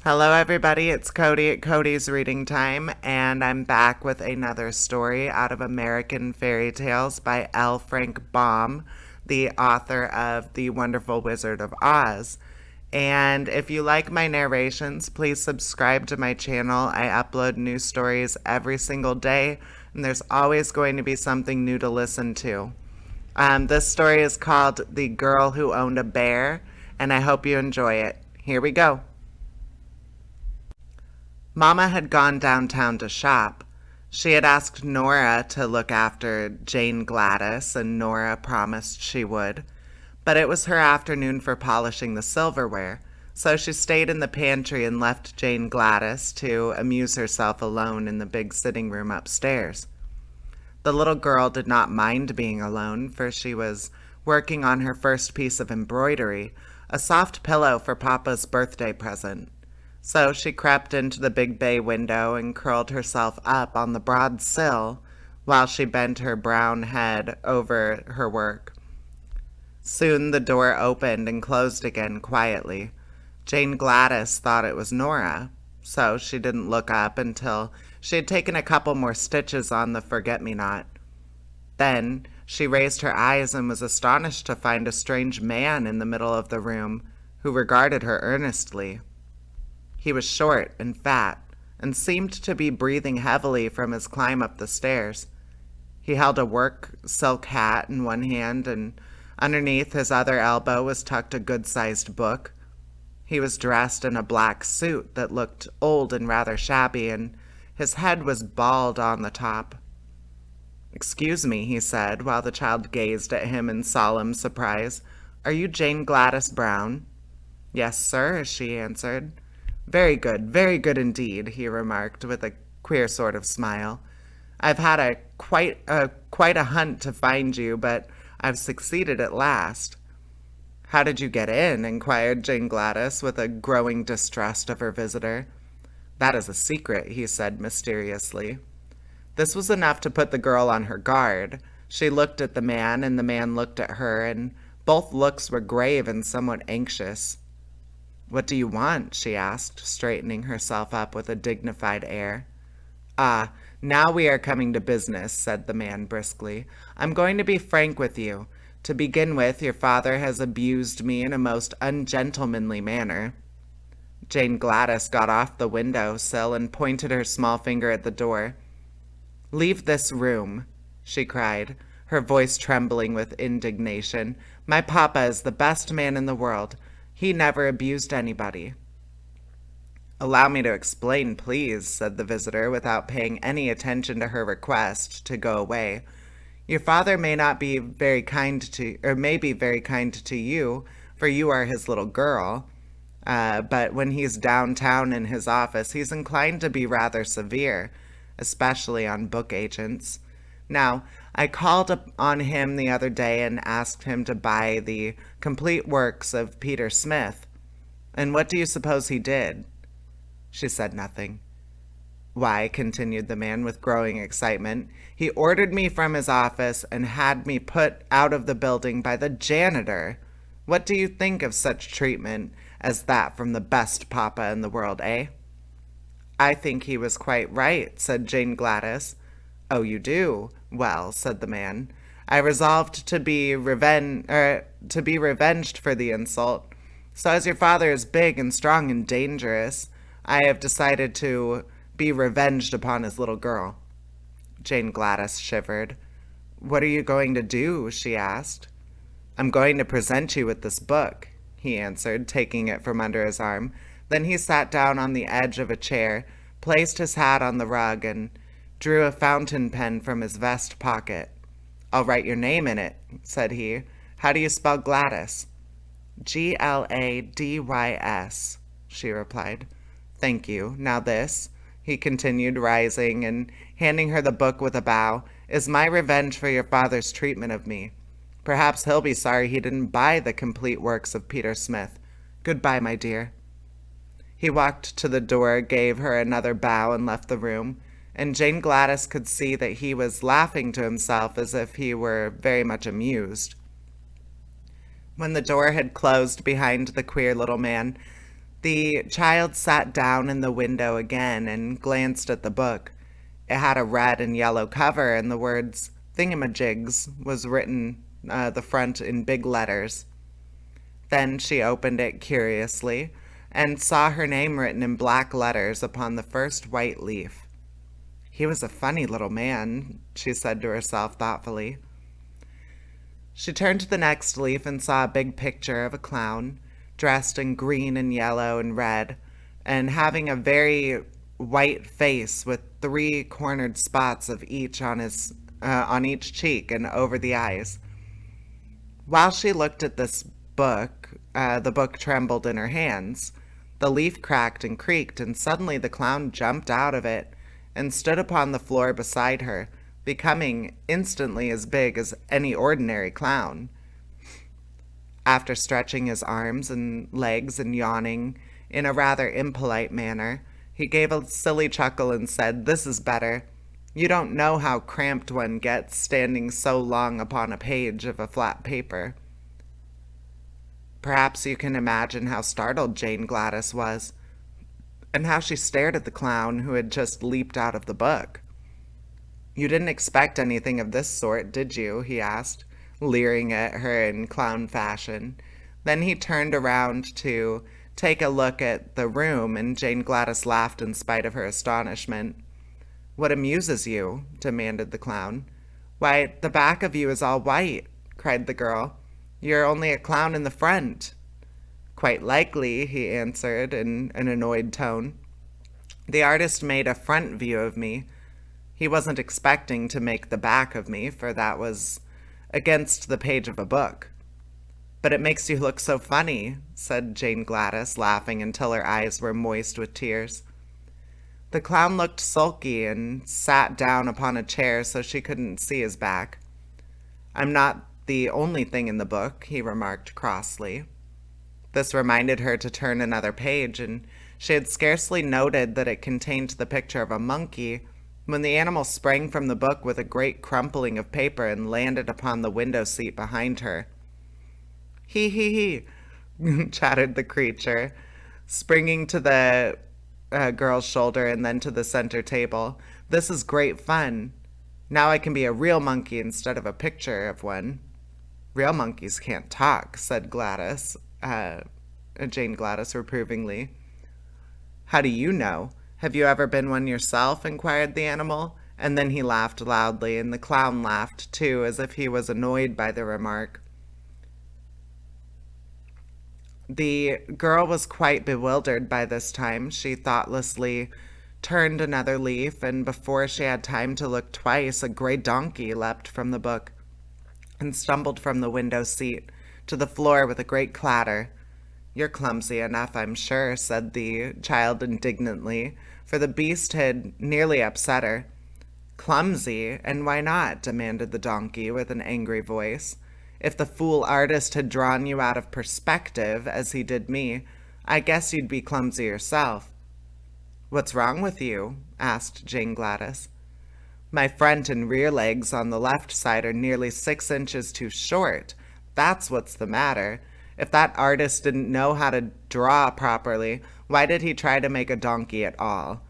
Hello, everybody. It's Cody at Cody's Reading Time, and I'm back with another story out of American Fairy Tales by L. Frank Baum, the author of The Wonderful Wizard of Oz. And if you like my narrations, please subscribe to my channel. I upload new stories every single day, and there's always going to be something new to listen to. This story is called The Girl Who Owned a Bear, and I hope you enjoy it. Here we go. Mama had gone downtown to shop. She had asked Nora to look after Jane Gladys, and Nora promised she would. But it was her afternoon for polishing the silverware, so she stayed in the pantry and left Jane Gladys to amuse herself alone in the big sitting room upstairs. The little girl did not mind being alone, for she was working on her first piece of embroidery, a soft pillow for Papa's birthday present. So she crept into the big bay window and curled herself up on the broad sill while she bent her brown head over her work. Soon the door opened and closed again quietly. Jane Gladys thought it was Nora, so she didn't look up until she had taken a couple more stitches on the forget-me-not. Then she raised her eyes and was astonished to find a strange man in the middle of the room who regarded her earnestly. He was short and fat, and seemed to be breathing heavily from his climb up the stairs. He held a work silk hat in one hand, and underneath his other elbow was tucked a good-sized book. He was dressed in a black suit that looked old and rather shabby, and his head was bald on the top. "Excuse me," he said, while the child gazed at him in solemn surprise. "Are you Jane Gladys Brown?" "Yes, sir," she answered. Very good indeed," he remarked with a queer sort of smile. "I've had quite a hunt to find you, but I've succeeded at last." "How did you get in?" inquired Jane Gladys with a growing distrust of her visitor. "That is a secret," he said mysteriously. This was enough to put the girl on her guard. She looked at the man, and the man looked at her, and both looks were grave and somewhat anxious. "What do you want?" she asked, straightening herself up with a dignified air. "Ah, now we are coming to business," said the man briskly. "I'm going to be frank with you. To begin with, your father has abused me in a most ungentlemanly manner." Jane Gladys got off the window sill and pointed her small finger at the door. "Leave this room," she cried, her voice trembling with indignation. "My papa is the best man in the world. He never abused anybody." "Allow me to explain, please," said the visitor, without paying any attention to her request to go away. "Your father may not be very kind to, or may be very kind to you, for you are his little girl. But when he's downtown in his office, he's inclined to be rather severe, especially on book agents. Now, I called on him the other day and asked him to buy the complete works of Peter Smith. And what do you suppose he did?" She said nothing. "Why," continued the man with growing excitement, "he ordered me from his office and had me put out of the building by the janitor. What do you think of such treatment as that from the best papa in the world, eh?" "I think he was quite right," said Jane Gladys. "Oh, you do? Well," said the man, "I resolved to be revenged for the insult. So as your father is big and strong and dangerous, I have decided to be revenged upon his little girl." Jane Gladys shivered. "What are you going to do?" she asked. "I'm going to present you with this book," he answered, taking it from under his arm. Then he sat down on the edge of a chair, placed his hat on the rug, and drew a fountain pen from his vest pocket. "I'll write your name in it," said he. "How do you spell Gladys?" "Gladys," she replied. "Thank you. Now this," he continued, rising and handing her the book with a bow, "is my revenge for your father's treatment of me. Perhaps he'll be sorry he didn't buy the complete works of Peter Smith. Goodbye, my dear." He walked to the door, gave her another bow, and left the room, and Jane Gladys could see that he was laughing to himself as if he were very much amused. When the door had closed behind the queer little man, The child sat down in the window again and glanced at the book. It had a red and yellow cover, and the words "Thingamajigs" was written the front in big letters. Then she opened it curiously and saw her name written in black letters upon the first white leaf. He was a funny little man, she said to herself thoughtfully. She turned to the next leaf and saw a big picture of a clown, dressed in green and yellow and red, and having a very white face with three cornered spots of each on each cheek and over the eyes. While she looked at this book, the book trembled in her hands. The leaf cracked and creaked, and suddenly the clown jumped out of it and stood upon the floor beside her, becoming instantly as big as any ordinary clown. After stretching his arms and legs and yawning in a rather impolite manner, he gave a silly chuckle and said, "This is better. You don't know how cramped one gets standing so long upon a page of a flat paper." Perhaps you can imagine how startled Jane Gladys was, and how she stared at the clown who had just leaped out of the book. "You didn't expect anything of this sort, did you?" he asked, leering at her in clown fashion. Then he turned around to take a look at the room, and Jane Gladys laughed in spite of her astonishment. "What amuses you?" demanded the clown. "Why, the back of you is all white," cried the girl. "You're only a clown in the front." "Quite likely," he answered in an annoyed tone. "The artist made a front view of me. He wasn't expecting to make the back of me, for that was against the page of a book." "But it makes you look so funny," said Jane Gladys, laughing until her eyes were moist with tears. The clown looked sulky and sat down upon a chair so she couldn't see his back. "I'm not the only thing in the book," he remarked crossly. This reminded her to turn another page, and she had scarcely noted that it contained the picture of a monkey when the animal sprang from the book with a great crumpling of paper and landed upon the window seat behind her. "Hee hee hee," chattered the creature, springing to the girl's shoulder and then to the center table. "This is great fun. Now I can be a real monkey instead of a picture of one." "Real monkeys can't talk," said Jane Gladys reprovingly. "How do you know? Have you ever been one yourself?" inquired the animal, and then he laughed loudly, and the clown laughed too, as if he was annoyed by the remark. The girl was quite bewildered by this time. She thoughtlessly turned another leaf, and before she had time to look twice, a gray donkey leapt from the book and stumbled from the window seat to the floor with a great clatter. "You're clumsy enough, I'm sure," said the child indignantly, for the beast had nearly upset her. "Clumsy? And why not?" demanded the donkey with an angry voice. "If the fool artist had drawn you out of perspective, as he did me, I guess you'd be clumsy yourself." "What's wrong with you?" asked Jane Gladys. "My front and rear legs on the left side are nearly 6 inches too short. That's what's the matter. If that artist didn't know how to draw properly, why did he try to make a donkey at all?"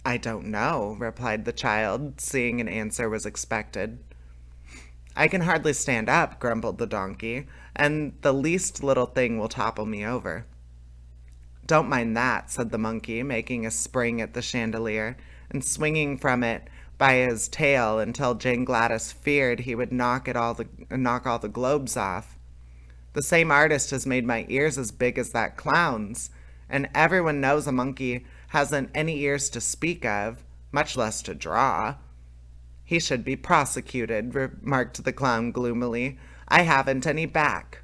"I don't know," replied the child, seeing an answer was expected. "I can hardly stand up," grumbled the donkey, "and the least little thing will topple me over." "Don't mind that," said the monkey, making a spring at the chandelier and swinging from it by his tail until Jane Gladys feared he would knock all the globes off. "The same artist has made my ears as big as that clown's, and everyone knows a monkey hasn't any ears to speak of, much less to draw." "He should be prosecuted," remarked the clown gloomily. "I haven't any back."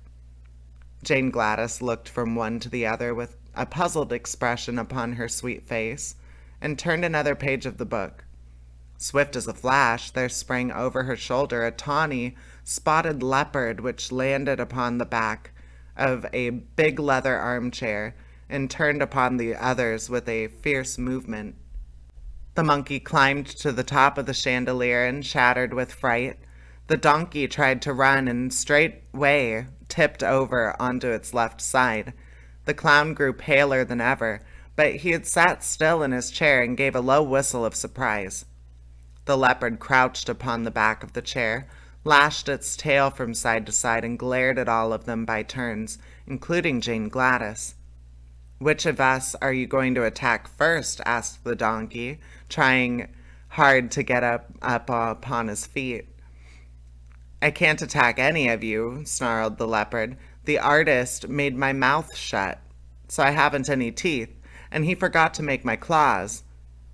Jane Gladys looked from one to the other with a puzzled expression upon her sweet face, and turned another page of the book. Swift as a flash, there sprang over her shoulder a tawny, spotted leopard which landed upon the back of a big leather armchair and turned upon the others with a fierce movement. The monkey climbed to the top of the chandelier and shattered with fright. The donkey tried to run and straightway tipped over onto its left side. The clown grew paler than ever, but he had sat still in his chair and gave a low whistle of surprise. The leopard crouched upon the back of the chair, lashed its tail from side to side, and glared at all of them by turns, including Jane Gladys. "Which of us are you going to attack first?" asked the donkey, trying hard to get up upon his feet. "I can't attack any of you," snarled the leopard. "The artist made my mouth shut, so I haven't any teeth, and he forgot to make my claws.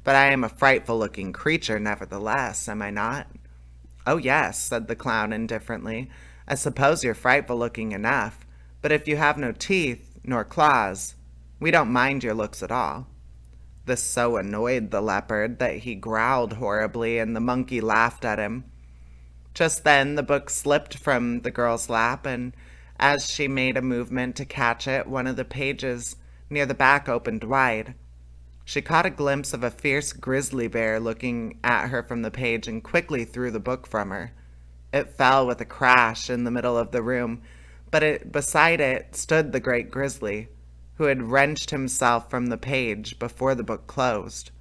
But I am a frightful-looking creature, nevertheless, am I not?" "Oh, yes," said the clown indifferently. "I suppose you're frightful-looking enough, but if you have no teeth nor claws, we don't mind your looks at all." This so annoyed the leopard that he growled horribly, and the monkey laughed at him. Just then the book slipped from the girl's lap, and as she made a movement to catch it, one of the pages near the back opened wide. She caught a glimpse of a fierce grizzly bear looking at her from the page and quickly threw the book from her. It fell with a crash in the middle of the room, but beside it stood the great grizzly, who had wrenched himself from the page before the book closed.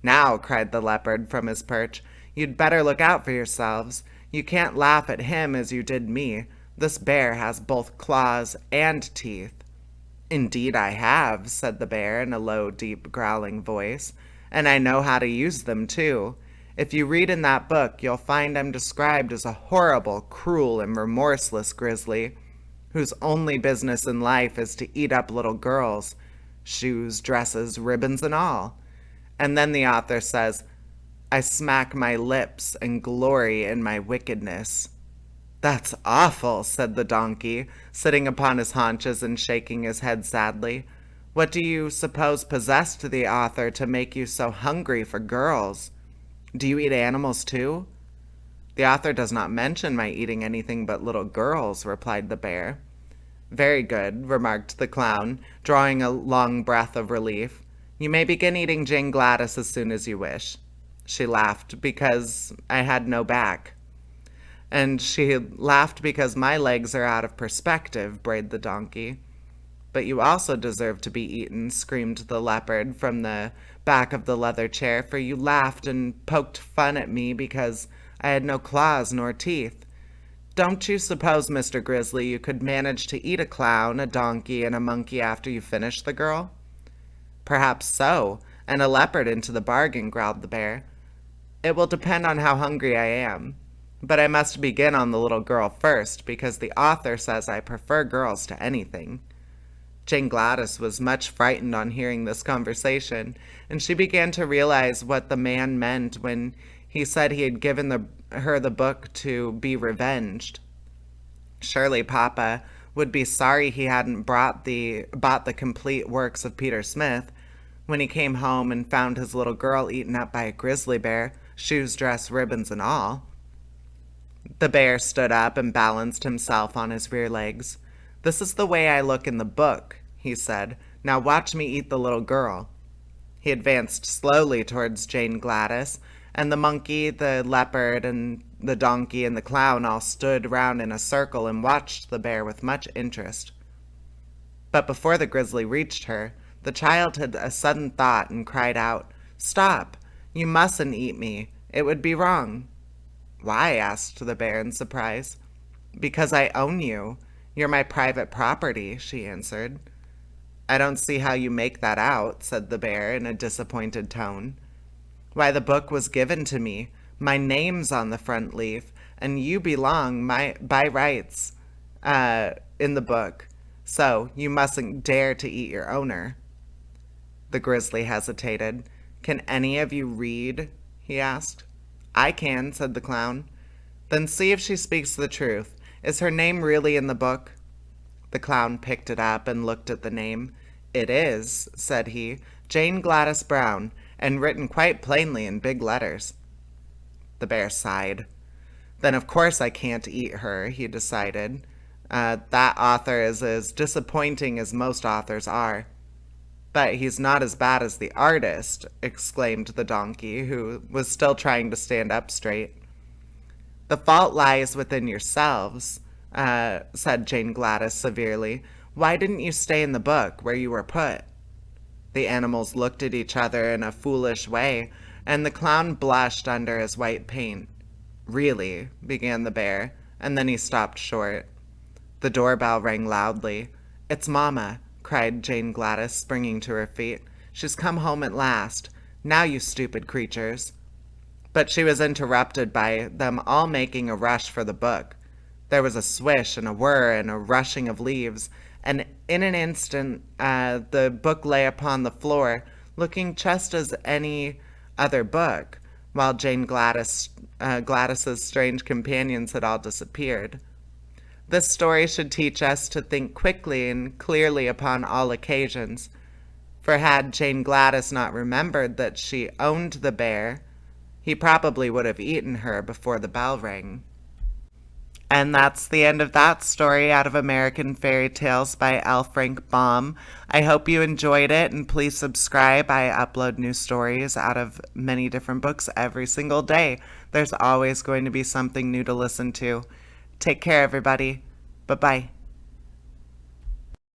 "Now," cried the leopard from his perch, "you'd better look out for yourselves. You can't laugh at him as you did me. This bear has both claws and teeth." "Indeed I have," said the bear in a low, deep, growling voice, "and I know how to use them, too. If you read in that book, you'll find I'm described as a horrible, cruel, and remorseless grizzly, whose only business in life is to eat up little girls, shoes, dresses, ribbons, and all." And then the author says, "I smack my lips and glory in my wickedness." "That's awful," said the donkey, sitting upon his haunches and shaking his head sadly. "What do you suppose possessed the author to make you so hungry for girls? Do you eat animals too?" "The author does not mention my eating anything but little girls," replied the bear. "Very good," remarked the clown, drawing a long breath of relief. "You may begin eating Jane Gladys as soon as you wish." She laughed because I had no back. "And she laughed because my legs are out of perspective," brayed the donkey. "But you also deserve to be eaten," screamed the leopard from the back of the leather chair, "for you laughed and poked fun at me because I had no claws nor teeth. Don't you suppose, Mr. Grizzly, you could manage to eat a clown, a donkey, and a monkey after you finished the girl?" "Perhaps so, and a leopard into the bargain," growled the bear. "It will depend on how hungry I am. But I must begin on the little girl first, because the author says I prefer girls to anything." Jane Gladys was much frightened on hearing this conversation, and she began to realize what the man meant when he said he had given her the book to be revenged. Surely Papa would be sorry he hadn't bought the complete works of Peter Smith when he came home and found his little girl eaten up by a grizzly bear, shoes, dress, ribbons, and all. The bear stood up and balanced himself on his rear legs. "This is the way I look in the book," he said. "Now watch me eat the little girl." He advanced slowly towards Jane Gladys, and the monkey, the leopard, and the donkey and the clown all stood round in a circle and watched the bear with much interest. But before the grizzly reached her, the child had a sudden thought and cried out, "Stop! You mustn't eat me. It would be wrong." "Why?" asked the bear in surprise. "Because I own you. You're my private property," she answered. "I don't see how you make that out," said the bear in a disappointed tone. "Why, the book was given to me. My name's on the front leaf, and you belong by rights in the book. So you mustn't dare to eat your owner." The grizzly hesitated. "Can any of you read?" he asked. "I can," said the clown. "Then see if she speaks the truth. Is her name really in the book?" The clown picked it up and looked at the name. "It is," said he, "Jane Gladys Brown, and written quite plainly in big letters." The bear sighed. "Then of course I can't eat her," he decided. That author is as disappointing as most authors are." "But he's not as bad as the artist," exclaimed the donkey, who was still trying to stand up straight. "The fault lies within yourselves," said Jane Gladys severely. Why didn't you stay in the book where you were put?" The animals looked at each other in a foolish way, and the clown blushed under his white paint. "Really," began the bear, and then he stopped short. The doorbell rang loudly. "It's Mama," cried Jane Gladys, springing to her feet. "She's come home at last. Now, you stupid creatures." But she was interrupted by them all making a rush for the book. There was a swish and a whir and a rushing of leaves, and in an instant the book lay upon the floor, looking just as any other book, while Gladys's strange companions had all disappeared. This story should teach us to think quickly and clearly upon all occasions, for had Jane Gladys not remembered that she owned the bear, he probably would have eaten her before the bell rang. And that's the end of that story out of American Fairy Tales by L. Frank Baum. I hope you enjoyed it, and please subscribe. I upload new stories out of many different books every single day. There's always going to be something new to listen to. Take care, everybody. Bye-bye.